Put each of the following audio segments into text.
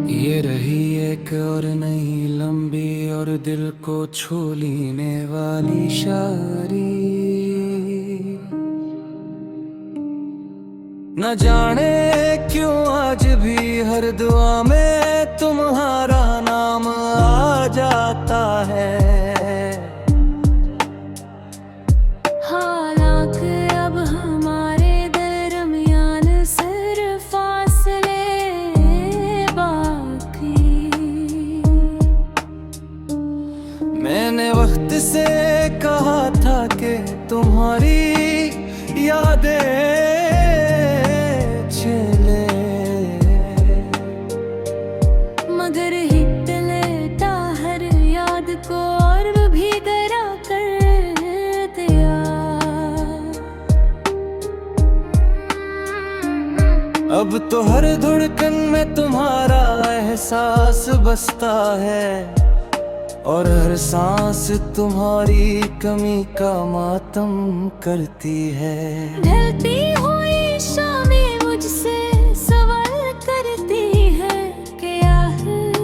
ये रही एक और नई लंबी और दिल को छू लेने वाली शायरी। न जाने क्यों आज भी हर दुआ में तुम्हारा नाम आ जाता है। हालांकि अब हमारे दरमियान सिर्फ फासले बाकी। मैंने वक्त से कहा था कि तुम्हारी यादें चले, मगर हिट लेता हर याद को और भी गहरा कर दिया। अब तो हर धड़कन में तुम्हारा एहसास बसता है और हर सांस तुम्हारी कमी का मातम करती है। ढलती हुई शामें मुझसे सवाल करती है कि आखिर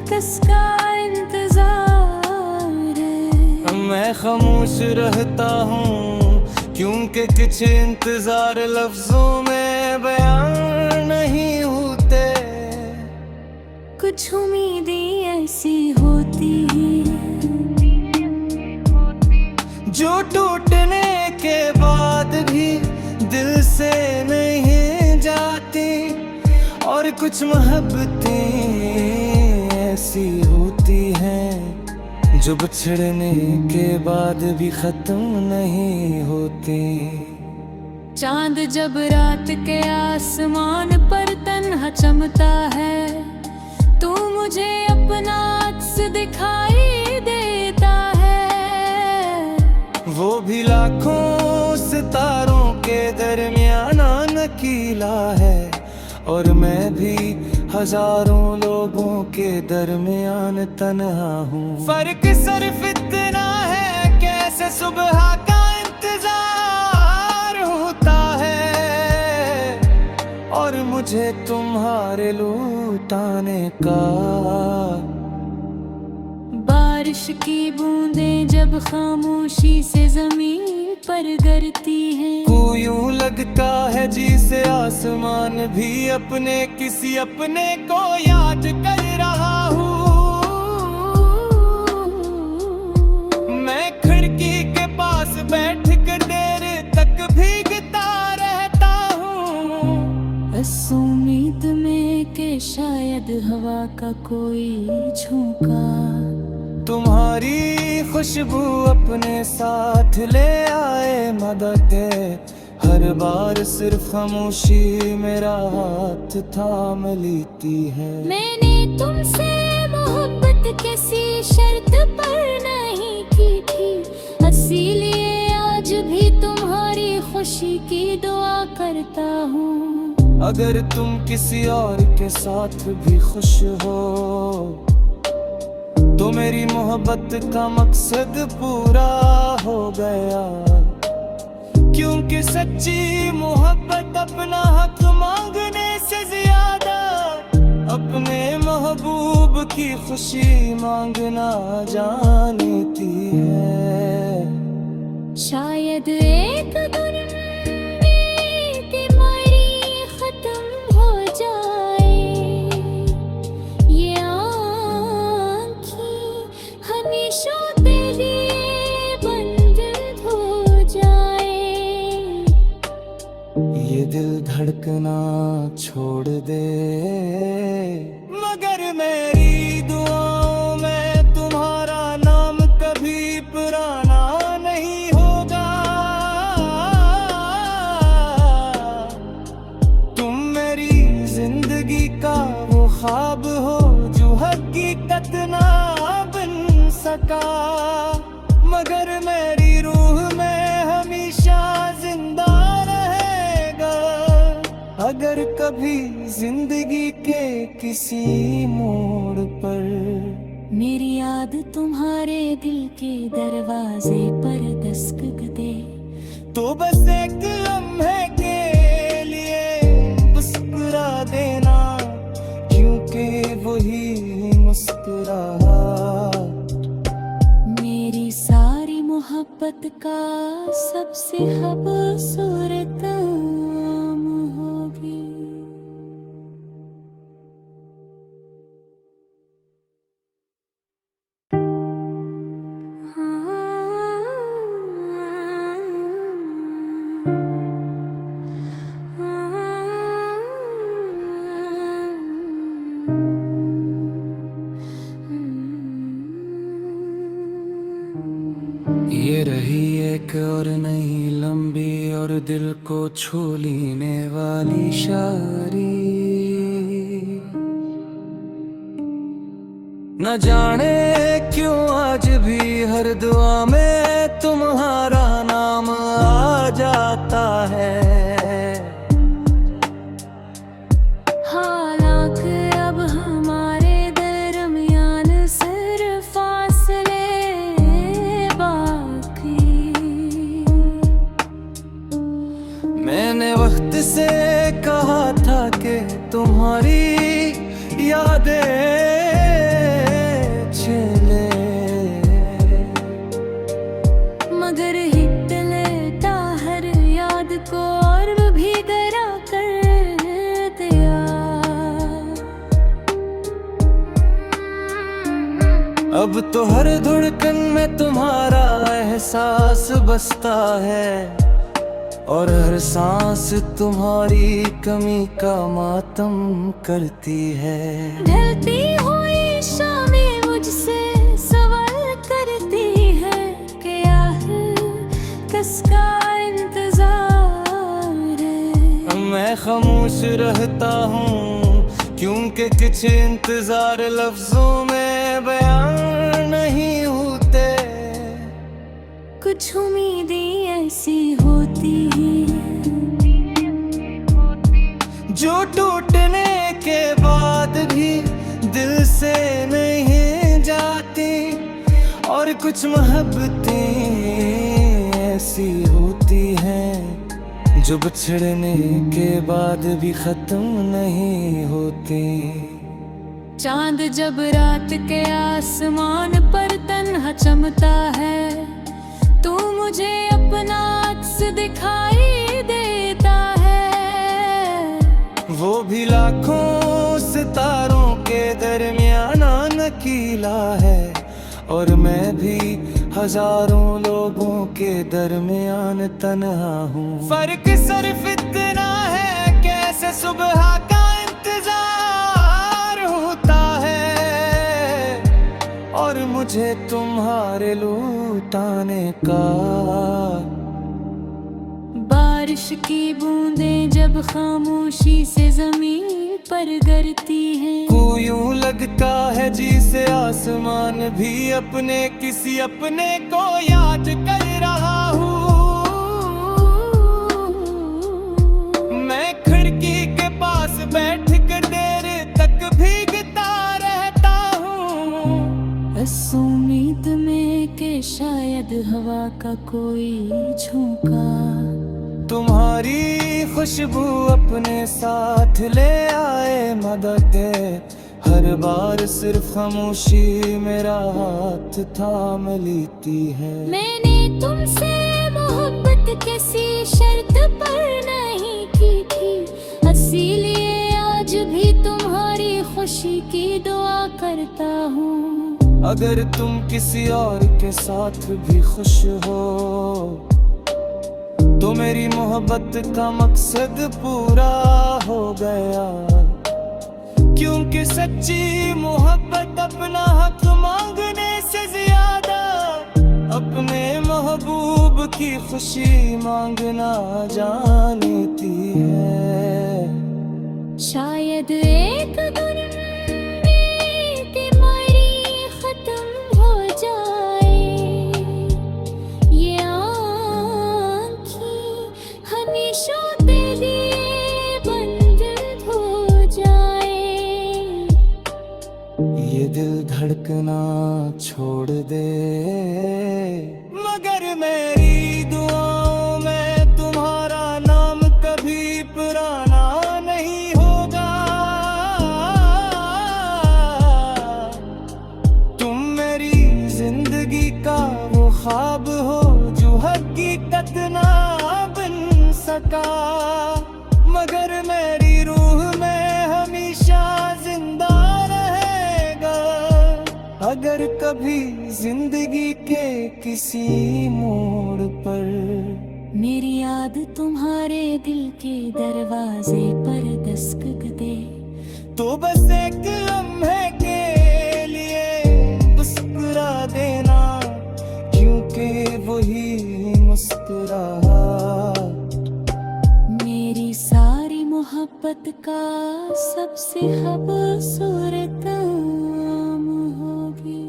किसका इंतजार है। मैं खामोश रहता हूँ क्योंकि कुछ इंतजार लफ्जों में बयान नहीं होते। कुछ उम्मीदें ऐसी होती हैं जो टूटने के बाद भी दिल से नहीं जाती, और कुछ मोहब्बतें ऐसी होती हैं जो बिछड़ने के बाद भी खत्म नहीं होती। चांद जब रात के आसमान पर तन्हा चमकता है, तू मुझे अपना अक्स दिखाई देता है। वो भी लाखों सितारों के दरमियान नकीला है, और मैं भी हजारों लोगों के दरमियान तन्हा हूँ। फर्क सिर्फ इतना है कैसे सुबह का इंतजार होता है और मुझे तुम्हारे लौटाने का। बारिश की बूंदें जब खामोशी से जमीन पर गिरती हैं, को यूं लगता है जिसे आसमान भी अपने किसी अपने को याद कर रहा हूँ। मैं खिड़की के पास बैठ कर देर तक भीगता रहता हूँ, इस उम्मीद में कि शायद हवा का कोई झोंका तुम्हारी खुशबू अपने साथ ले आए मदद। हर बार सिर्फ खामोशी मेरा हाथ थाम लेती है। मैंने तुमसे मोहब्बत किसी शर्त पर नहीं की थी, इसीलिए आज भी तुम्हारी खुशी की दुआ करता हूँ। अगर तुम किसी और के साथ भी खुश हो तो मेरी मोहब्बत का मकसद पूरा हो गया, क्योंकि सच्ची मोहब्बत अपना हक मांगने से ज्यादा अपने महबूब की खुशी मांगना जानती है। शायद एक दिन की मरी खत्म हो जाए, ये हमेशा तेरे बंद हो जाए। ये दिल धड़कना छोड़ दे, मगर मेरी दुआओं में तुम्हारा नाम कभी पुराना नहीं होगा। तुम मेरी जिंदगी का वो ख्वाब हो जो हकीकत ना बन सका, मगर मेरी रूह में हमेशा जिंदा रहेगा। अगर कभी जिंदगी के किसी मोड़ पर मेरी याद तुम्हारे दिल के दरवाजे पर दस्तक दे, तो बस एक लम्हे के लिए मुस्कुरा देना, क्योंकि ही मुस्कुराहट। मेरी सारी मोहब्बत का सबसे खूबसूरत नाम होगी। ये रही एक और नई लंबी और दिल को छू लेने वाली शायरी। न जाने क्यों आज भी हर दुआ में तुम्हारा नाम आ जाता है। हालांकि अब हमारे दरमियान सिर्फ फासले बाकी। मैंने वक्त से कहा था कि तुम्हारी यादें चले, मगर हिट लेता हर याद को और भी गहरा कर दिया। अब तो हर धड़कन में तुम्हारा एहसास बसता है और हर सांस तुम्हारी कमी का मातम करती है। ढलती हुई शामें मुझसे सवाल करती है कि आखिर किसका इंतजार है। मैं खामोश रहता हूँ क्योंकि कुछ इंतजार लफ्जों में बयान नहीं होते। कुछ उम्मीदें ऐसी होती हैं जो टूटने के बाद भी दिल से नहीं जाती, और कुछ मोहब्बतें ऐसी होती हैं जो बिछड़ने के बाद भी खत्म नहीं होती। चांद जब रात के आसमान पर तन्हा चमकता है, तू मुझे अपना अक्स दिखाई देता है। वो भी लाखों सितारों के दरमियान नकीला है, और मैं भी हजारों लोगों के दरमियान तन्हा हूँ। फर्क सिर्फ इतना है कैसे सुबह का इंतजार होता है और मुझे तुम्हारे लौटाने का। बारिश की बूंदें जब खामोशी से जमीन पर गिरती हैं, को यूं लगता है जिसे आसमान भी अपने किसी अपने को याद कर रहा हूँ। मैं खिड़की के पास बैठ कर देर तक भीगता रहता हूँ, इस उम्मीद में कि शायद हवा का कोई झोंका तुम्हारी खुशबू अपने साथ ले आए मदद। हर बार सिर्फ खामोशी मेरा हाथ थाम लेती है। मैंने तुमसे मोहब्बत किसी शर्त पर नहीं की थी, इसीलिए आज भी तुम्हारी खुशी की दुआ करता हूँ। अगर तुम किसी और के साथ भी खुश हो तो मेरी मोहब्बत का मकसद पूरा हो गया, क्योंकि सच्ची मोहब्बत अपना हक मांगने से ज्यादा अपने महबूब की खुशी मांगना जानती है। शायद एक दिन मेरी बीमारी खत्म हो जाए, ये आँखें हमेशा तेरे बंद हो जाए। ये दिल धड़कना छोड़ दे, मगर मेरी दुआओं में तुम्हारा नाम कभी पुराना नहीं होगा। अगर कभी जिंदगी के किसी मोड़ पर मेरी याद तुम्हारे दिल के दरवाजे पर दस्तक दे, तो बस एक लम्हे के लिए मुस्कुरा देना, क्योंकि वही मुस्कुराहट मेरी सारी मोहब्बत का सबसे खूबसूरत नाम होगी।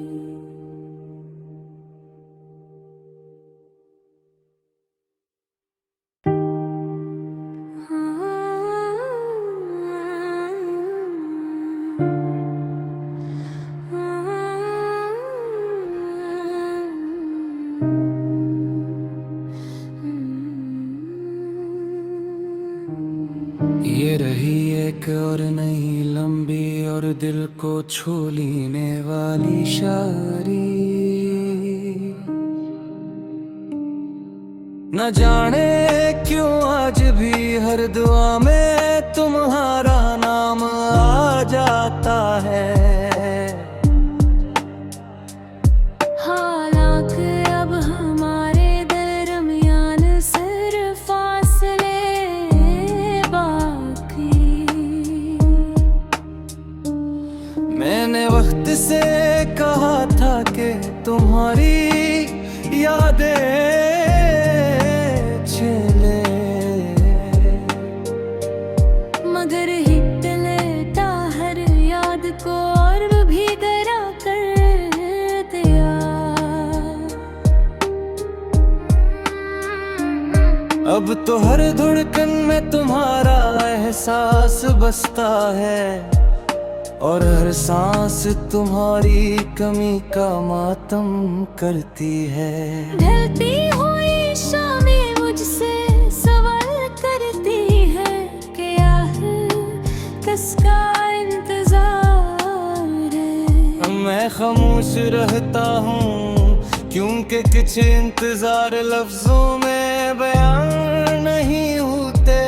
ये रही एक और नई लंबी और दिल को छू लेने वाली शायरी। न जाने क्यों आज भी हर दुआ में तुम्हारा नाम आ जाता है। हालांकि अब हमारे दरमियान सिर्फ फासले बाकी। मैंने वक्त से कहा था कि तुम्हारी यादें चले, मगर हिट लेता हर याद को और भी गहरा कर दिया। अब तो हर धड़कन में तुम्हारा एहसास बसता है, और हर सांस तुम्हारी कमी का मातम करती है। ढलती हुई शामें मुझसे सवाल करती है कि आखिर किसका इंतजार है। मैं खामोश रहता हूँ, क्योंकि कुछ इंतजार लफ्जों में बयान नहीं होते।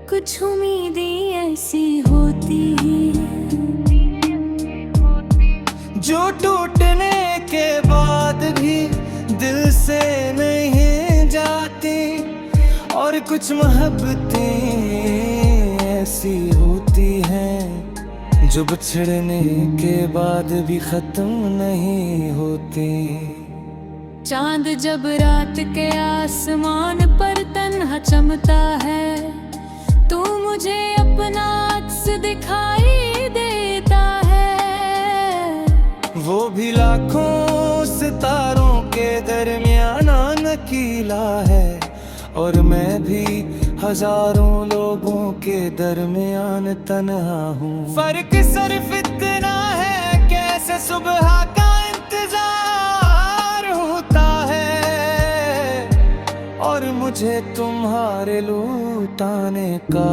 कुछ उम्मीदें ऐसी होती हैं जो टूटने के बाद भी दिल से नहीं जाती, और कुछ मोहब्बतें ऐसी होती हैं जो बिछड़ने के बाद भी खत्म नहीं होती। चांद जब रात के आसमान पर तन्हा चमकता है, तू मुझे अपना अक्स दिखाई देता है। वो भी लाखों सितारों के दरमियान नकीला है, और मैं भी हजारों लोगों के दरमियान तन्हा हूँ। फर्क सिर्फ इतना है कैसे सुबह का इंतजार होता है, और मुझे तुम्हारे लौटाने का।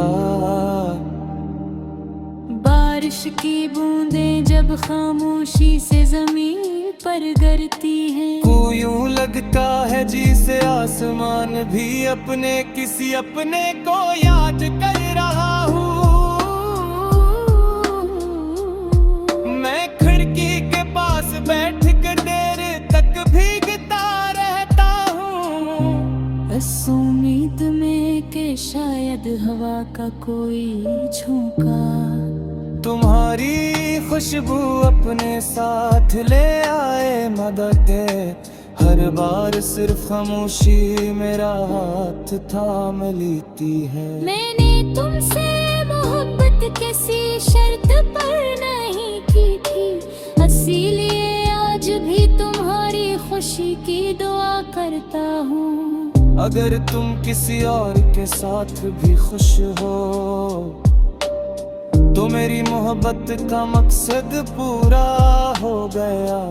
बारिश की बूंदें जब खामोशी से जमीन पर गिरती हैं, को यूं लगता है जिसे आसमान भी अपने किसी अपने को याद कर रहा हूँ। मैं खिड़की के पास बैठ कर देर तक भीगता रहता हूँ, इस उम्मीद में कि शायद हवा का कोई झोंका तुम्हारी खुशबू अपने साथ ले आए मदद। हर बार सिर्फ खामोशी मेरा हाथ थाम लेती है। मैंने तुमसे मोहब्बत किसी शर्त पर नहीं की थी, इसीलिए आज भी तुम्हारी खुशी की दुआ करता हूँ। अगर तुम किसी और के साथ भी खुश हो, तो मेरी मोहब्बत का मकसद पूरा हो गया।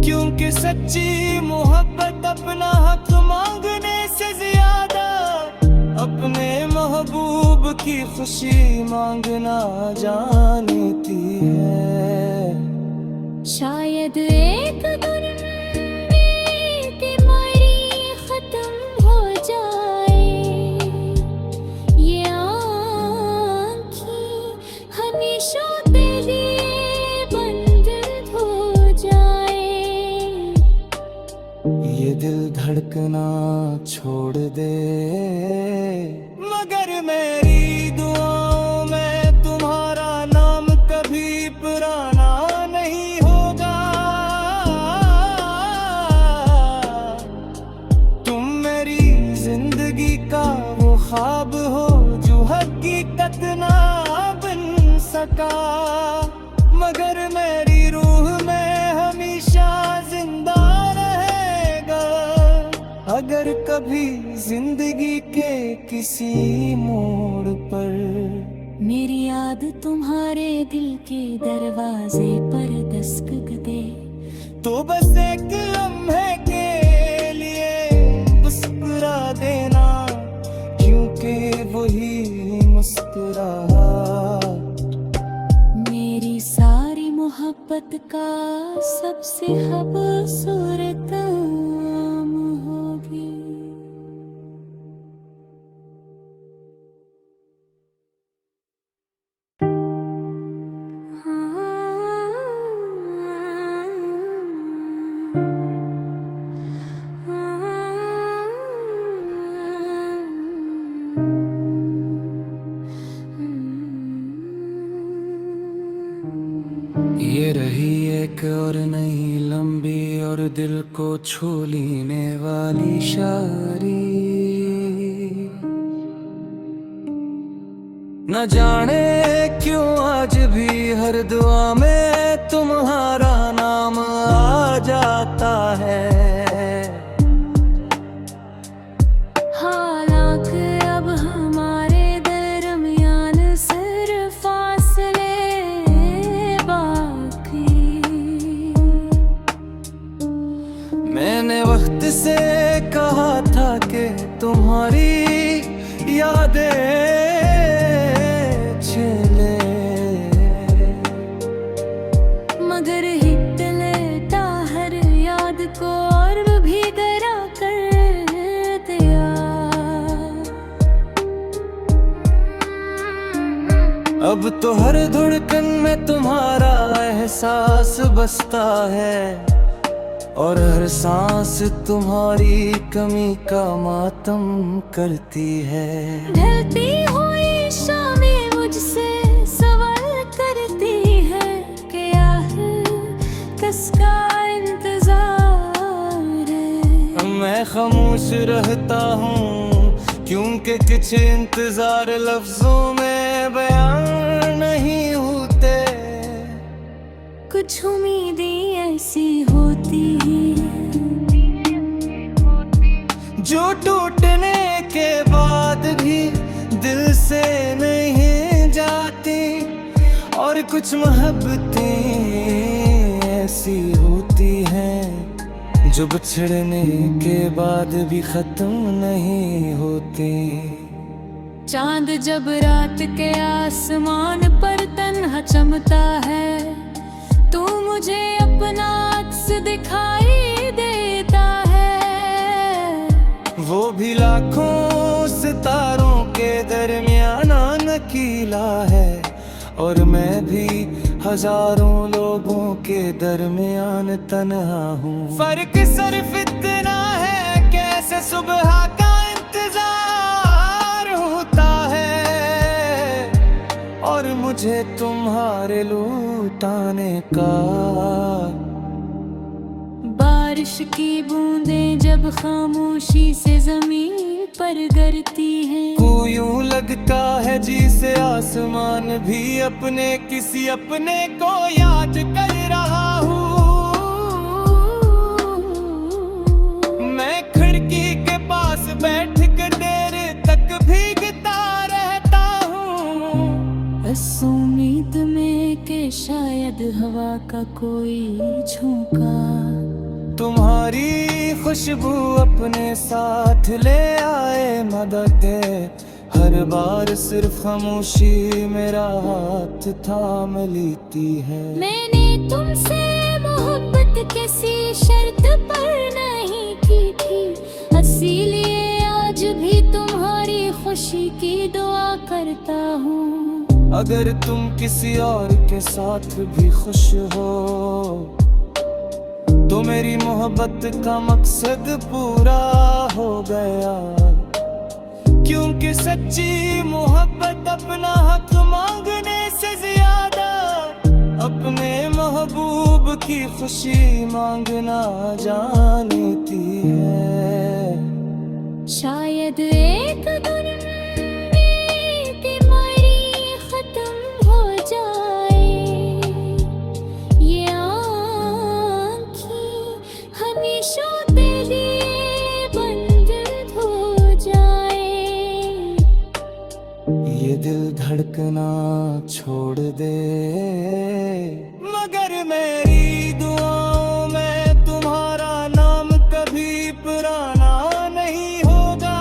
क्योंकि सच्ची मोहब्बत अपना हक मांगने से ज्यादा अपने महबूब की खुशी मांगना जानती है। शायद एक दिन बीमारी खत्म हो जाए, ये आँखें हमेशा तेरे बन धड़कना छोड़ दे। मगर मेरी दुआओं में तुम्हारा नाम कभी पुराना नहीं होगा। तुम मेरी जिंदगी का वो ख्वाब हो जो हकीकत ना बन सका। मगर मेरी रूह में हमेशा जिंदा रहेगा। अगर कभी जिंदगी के किसी मोड़ पर मेरी याद तुम्हारे दिल के दरवाजे पर दस्तक दे, तो बस एक लम्हे के लिए मुस्कुरा देना, क्योंकि वही मुस्कुराहट मेरी सारी मोहब्बत का सबसे खूबसूरत नाम होगी। ये रही एक और नई लंबी और दिल को छू लेने वाली शायरी। न जाने क्यों आज भी हर दुआ में तुम्हारा नाम आ जाता है। हालांकि अब हमारे दरमियान सिर्फ फासले बाकी। मैंने वक्त से कहा था कि तुम्हारी यादें चले, मगर हिट लेता हर याद को और भी गहरा कर दिया। अब तो हर धड़कन में तुम्हारा एहसास बसता है, और हर सांस तुम्हारी कमी का मातम करती है। ढलती हुई शामें मुझसे सवाल करती है कि आखिर किसका इंतजार है। मैं खामोश रहता हूँ क्योंकि कुछ इंतजार लफ्जों में बयान नहीं होते। कुछ उम्मीदें ऐसी होती हैं जो टूटने के बाद भी दिल से नहीं जाती, और कुछ मोहब्बतें ऐसी होती हैं जो बिछड़ने के बाद भी खत्म नहीं होती। चांद जब रात के आसमान पर तन्हा चमकता है, तू मुझे अपना अक्स दिखाई देता है। वो भी लाखों सितारों के दरमियान नकीला है, और मैं भी हजारों लोगों के दरमियान तन्हा हूँ। फर्क सिर्फ इतना है कैसे सुबह का इंतजार होता है, और मुझे तुम्हारे लौटाने का। बारिश की बूंदें जब खामोशी से जमीन पर गिरती हैं, को यूं लगता है जिसे आसमान भी अपने किसी अपने को याद कर रहा हूँ। मैं खिड़की के पास बैठ कर देर तक भीगता रहता हूँ, इस उम्मीद में कि शायद हवा का कोई झोंका तुम्हारी खुशबू अपने साथ ले आए मदद। हर बार सिर्फ खामोशी मेरा हाथ थाम लेती है। मैंने तुमसे मोहब्बत किसी शर्त पर नहीं की थी, इसीलिए आज भी तुम्हारी खुशी की दुआ करता हूँ। अगर तुम किसी और के साथ भी खुश हो तो मेरी मोहब्बत का मकसद पूरा हो गया। क्योंकि सच्ची मोहब्बत अपना हक मांगने से ज्यादा अपने महबूब की खुशी मांगना जानती है। शायद एक दिन बीमारी खत्म हो जाए, ये आँखें हमेशा तेरे लिए बंद हो जाए। ये दिल धड़कना छोड़ दे, मगर मेरी दुआओं में तुम्हारा नाम कभी पुराना नहीं होगा।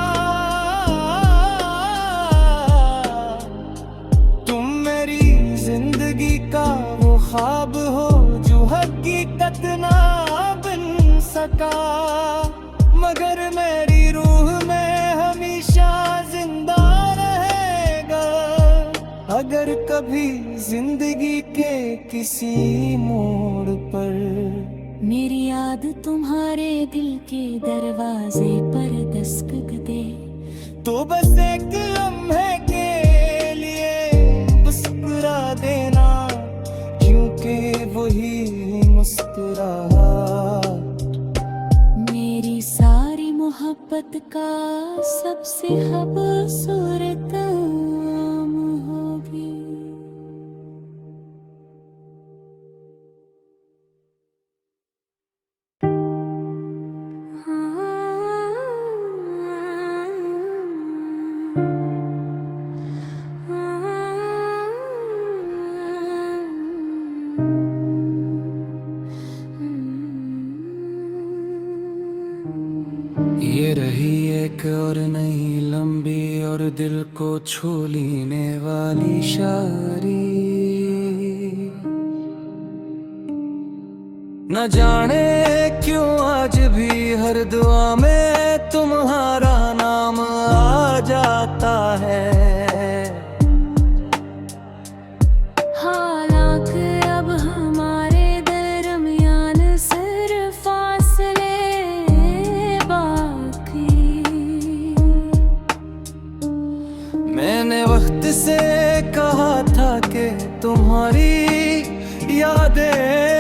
तुम मेरी जिंदगी का वो ख्वाब हो जो हकीकत ना बन सका, मगर मेरी रूह में हमेशा जिंदा रहेगा। अगर कभी जिंदगी के किसी मोड़ पर मेरी याद तुम्हारे दिल के दरवाजे पर दस्तक दे, तो बस एक लम्हे के लिए मुस्कुरा देना, क्योंकि वही मुस्कुराहट मेरी सारी मोहब्बत का सबसे खूबसूरत नाम होगी। ये रही एक और नई लंबी और दिल को छू लेने वाली शायरी। न जाने क्यों आज भी हर दुआ में तुम्हारा नाम आ जाता है। हालांकि अब हमारे दरमियान सिर्फ फासले बाकी। मैंने वक्त से कहा था कि तुम्हारी यादें